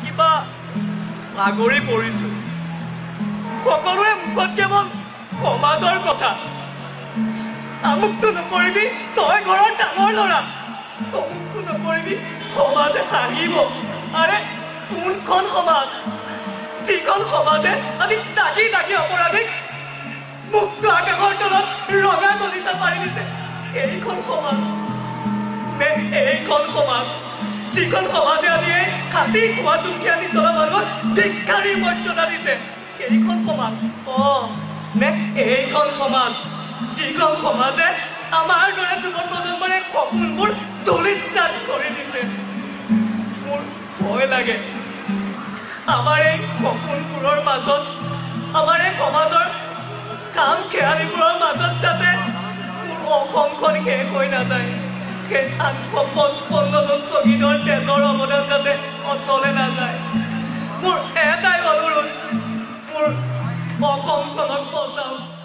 কিবা ভাগৰি পৰিছো সকলোৰে মুখত কেৱল সমাজৰ কথা আমুকটো নকৰিবি তই ঘৰৰ ডাঙৰ ল'ৰা তমুকটো নকৰিবি সমাজে হাঁহিব আৰে কোনখন সমাজ যিখন সমাজে আজি তাকি তাকি অপৰাধীক মুক্ত আকাশৰ তলত ৰঙা কলিচা পাৰি দিছে এইখন সমাজ নে এইখন সমাজ যিখন সমাজে আজি এই খাটি খোৱা দুখীয়া নিচলা মানুহক ভিক্ষাৰীৰ মৰ্যাদা দিছে এইখন সমাজ নে এইখন সমাজ যিখন সমাজে আমাৰ দৰে যুৱ প্ৰজন্মৰে সপোনবোৰ ধূলিসাৎ কৰি দিছে মোৰ ভয় লাগে আমাৰ এই সপোনবোৰৰ মাজত আমাৰ এই সমাজৰ কাম খেয়ালিবোৰৰ মাজত যাতে মোৰ অসমখন শেষ হৈ নাযায় সেই 855জন শ্বহীদৰ তেজৰ অৱদান যাতে অথলে নাযায় মোৰ এটাই অনুৰোধ মোৰ অসমখনক বচাওক